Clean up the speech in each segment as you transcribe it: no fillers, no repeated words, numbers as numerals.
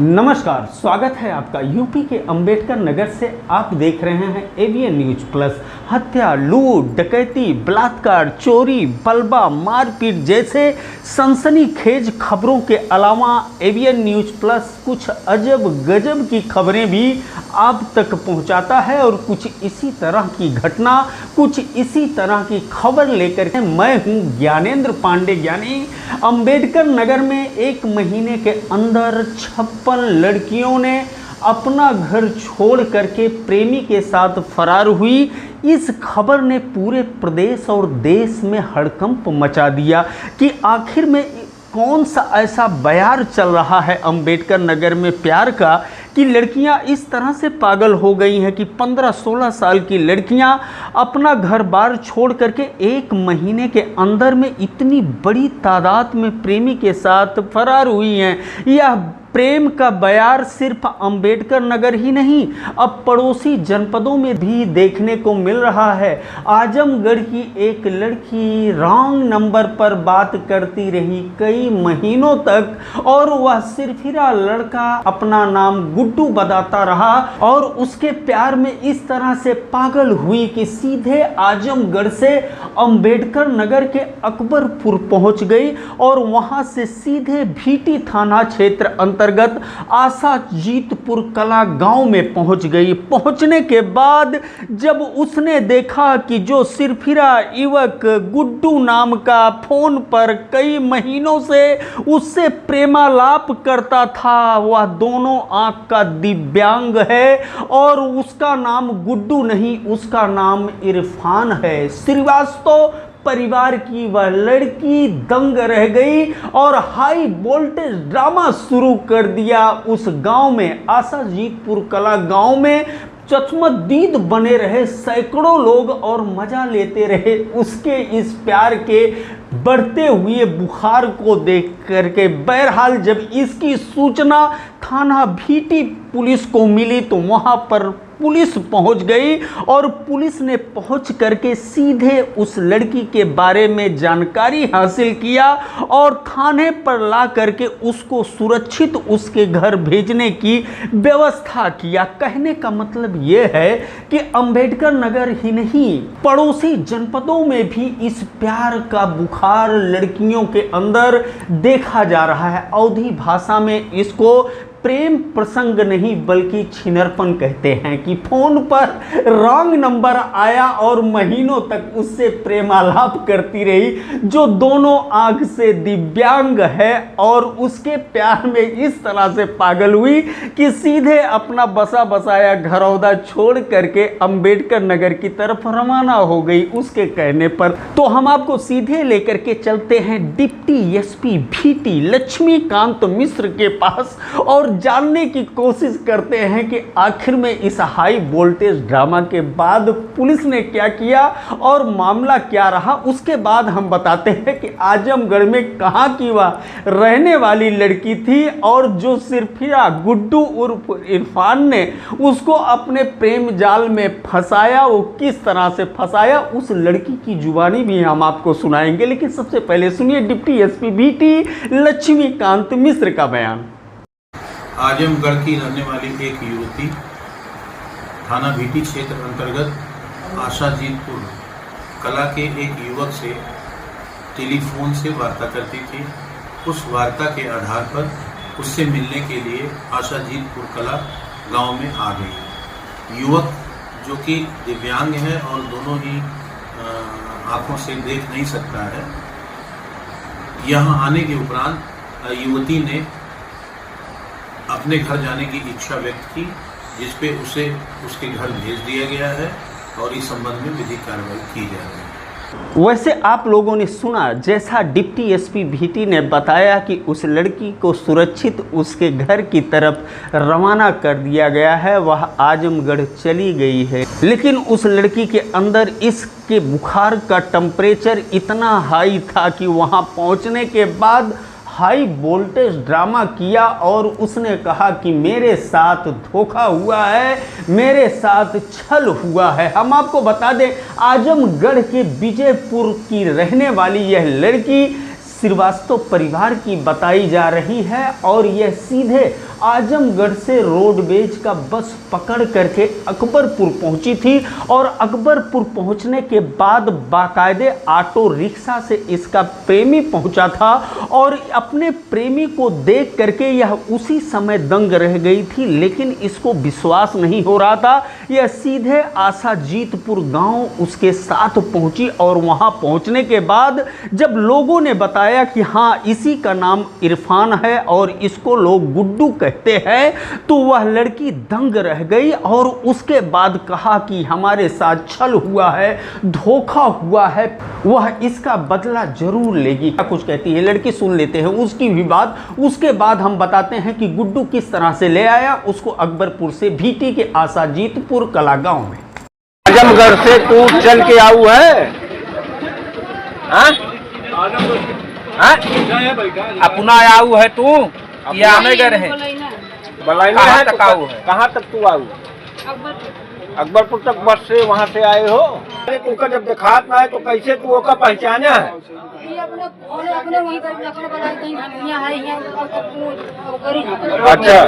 नमस्कार, स्वागत है आपका यूपी के अंबेडकर नगर से। आप देख रहे हैं एवीएन न्यूज प्लस। हत्या, लूट, डकैती, बलात्कार, चोरी, बलवा, मारपीट जैसे सनसनीखेज खबरों के अलावा एवीएन न्यूज प्लस कुछ अजब गजब की खबरें भी आप तक पहुंचाता है और कुछ इसी तरह की घटना, कुछ इसी तरह की खबर लेकर के मैं हूं ज्ञानेंद्र पांडे। यानी अंबेडकर नगर में एक महीने के अंदर 56 लड़कियों ने अपना घर छोड़ करके प्रेमी के साथ फरार हुई। इस खबर ने पूरे प्रदेश और देश में हड़कंप मचा दिया कि आखिर में कौन सा ऐसा बयार चल रहा है अंबेडकर नगर में प्यार का कि लड़कियां इस तरह से पागल हो गई हैं कि 15-16 साल की लड़कियां अपना घर बार छोड़ करके एक महीने के अंदर में इतनी बड़ी तादाद में प्रेमी के साथ फरार हुई हैं। यह प्रेम का बयार सिर्फ अंबेडकर नगर ही नहीं, अब पड़ोसी जनपदों में भी देखने को मिल रहा है। आजमगढ़ की एक लड़की रॉन्ग नंबर पर बात करती रही कई महीनों तक और वह सिरफिरा लड़का अपना नाम गुड्डू बताता रहा और उसके प्यार में इस तरह से पागल हुई कि सीधे आजमगढ़ से अंबेडकर नगर के अकबरपुर पहुंच गई और वहां से सीधे भीटी थाना क्षेत्र अंतर्गत आशाजीतपुर कला गांव में पहुंच गई। पहुंचने के बाद जब उसने देखा कि जो सिरफिरा युवक गुड्डू नाम का फोन पर कई महीनों से उससे प्रेमालाप करता था, वह दोनों आंख का दिव्यांग है और उसका नाम गुड्डू नहीं, उसका नाम इरफान है। श्रीवास्तव परिवार की वह लड़की दंग रह गई और हाई वोल्टेज ड्रामा शुरू कर दिया उस गांव में। आशाजीतपुर कला गांव में चश्मदीद बने रहे सैकड़ों लोग और मजा लेते रहे उसके इस प्यार के बढ़ते हुए बुखार को देख करके। बहरहाल जब इसकी सूचना थाना भीटी पुलिस को मिली तो वहां पर पुलिस पहुंच गई और पुलिस ने पहुंच करके सीधे उस लड़की के बारे में जानकारी हासिल किया और थाने पर ला करके उसको सुरक्षित उसके घर भेजने की व्यवस्था किया। कहने का मतलब यह है कि अंबेडकर नगर ही नहीं, पड़ोसी जनपदों में भी इस प्यार का बुखार लड़कियों के अंदर देखा जा रहा है। अवधी भाषा में इसको प्रेम प्रसंग नहीं बल्कि छिनरपन कहते हैं कि फोन पर रॉन्ग नंबर आया और महीनों तक उससे प्रेमालाप करती रही जो दोनों आंख से दिव्यांग है और उसके प्यार में इस तरह से पागल हुई कि सीधे अपना बसा बसाया घरौदा छोड़ करके अंबेडकर नगर की तरफ रवाना हो गई उसके कहने पर। तो हम आपको सीधे लेकर के चलते हैं डिप्टी एसपी भीटी लक्ष्मीकांत मिश्र के पास और जानने की कोशिश करते हैं कि आखिर में इस हाई वोल्टेज ड्रामा के बाद पुलिस ने क्या किया और मामला क्या रहा। उसके बाद हम बताते हैं कि आजमगढ़ में कहां की वह रहने वाली लड़की थी और जो सिरफिरा गुड्डू उर्फ इरफान ने उसको अपने प्रेम जाल में फंसाया, वो किस तरह से फंसाया उस लड़की की जुबानी भी हम आपको सुनाएंगे। लेकिन सबसे पहले सुनिए डिप्टी एसपी भीटी लक्ष्मीकांत मिश्र का बयान। आजमगढ़ की रहने वाली एक युवती थाना भीटी क्षेत्र अंतर्गत आशाजीतपुर कला के एक युवक से टेलीफोन से वार्ता करती थी। उस वार्ता के आधार पर उससे मिलने के लिए आशाजीतपुर कला गांव में आ गई। युवक जो कि दिव्यांग है और दोनों ही आंखों से देख नहीं सकता है, यहां आने के उपरांत युवती ने अपने घर जाने की इच्छा व्यक्त की, जिस पे उसे उसके घर भेज दिया गया है और इस संबंध में विधिक कार्रवाई की जा रही है। वैसे आप लोगों ने सुना जैसा डिप्टी एसपी भीटी ने बताया कि उस लड़की को सुरक्षित उसके घर की तरफ रवाना कर दिया गया है, वह आजमगढ़ चली गई है। लेकिन उस लड़की के अंदर इसके बुखार का टेम्परेचर इतना हाई था कि वहां पहुंचने के बाद हाई वोल्टेज ड्रामा किया और उसने कहा कि मेरे साथ धोखा हुआ है, मेरे साथ छल हुआ है। हम आपको बता दें आजमगढ़ के विजयपुर की रहने वाली यह लड़की श्रीवास्तव परिवार की बताई जा रही है और यह सीधे आजमगढ़ से रोडवेज का बस पकड़ करके अकबरपुर पहुंची थी और अकबरपुर पहुंचने के बाद बाकायदे ऑटो रिक्शा से इसका प्रेमी पहुंचा था और अपने प्रेमी को देख करके यह उसी समय दंग रह गई थी, लेकिन इसको विश्वास नहीं हो रहा था। यह सीधे आशाजीतपुर गांव उसके साथ पहुंची और वहां पहुंचने के बाद जब लोगों ने बताया कि हाँ इसी का नाम इरफान है और इसको लोग गुड्डू कहते हैं, तो वह लड़की दंग रह गई और उसके बाद कहा कि हमारे साथ छल हुआ है, धोखा हुआ है, वह इसका बदला जरूर लेगी। क्या कुछ कहती है लड़की, सुन लेते हैं उसकी भी बात। उसके बाद हम बताते हैं कि गुड्डू किस तरह से ले आया उसको अकबरपुर से भीटी के आशाजीतपुर कला गांव में। आजमगढ़ से तू चल के आऊ है? अपना आऊ है तू या हमें गए रहे? बलाइना है तक आऊ है। कहाँ तक तू आऊ? अकबरपुर तक बस से वहाँ से आए हो? अरे तुमका जब दिखात ना है तो कैसे तू ओका पहचाना है? अच्छा,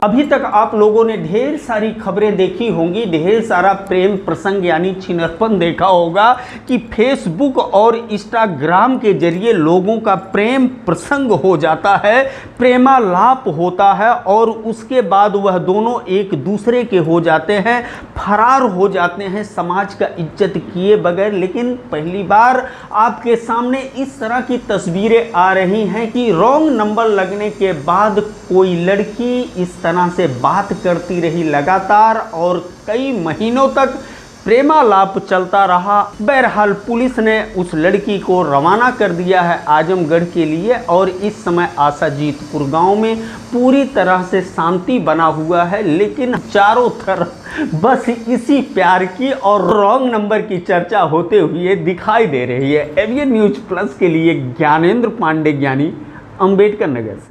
अभी तक आप लोगों ने ढेर सारी खबरें देखी होंगी, ढेर सारा प्रेम प्रसंग यानी छिनरपन देखा होगा कि फेसबुक और इंस्टाग्राम के जरिए लोगों का प्रेम प्रसंग हो जाता है, प्रेमालाप होता है और उसके बाद वह दोनों एक दूसरे के हो जाते हैं, फरार हो जाते हैं समाज का इज्जत किए बगैर। लेकिन पहली बार आपके सामने इस तरह की तस्वीरें आ रही हैं कि रॉन्ग नंबर लगने के बाद कोई लड़की इस तरह से बात करती रही लगातार और कई महीनों तक प्रेमालाप चलता रहा। बहरहाल पुलिस ने उस लड़की को रवाना कर दिया है आजमगढ़ के लिए और इस समय आशाजीतपुर गांव में पूरी तरह से शांति बना हुआ है, लेकिन चारों तरफ बस इसी प्यार की और रॉन्ग नंबर की चर्चा होते हुए दिखाई दे रही है। एवीएन न्यूज प्लस के लिए ज्ञानेंद्र पांडे ज्ञानी, अम्बेडकर नगर से।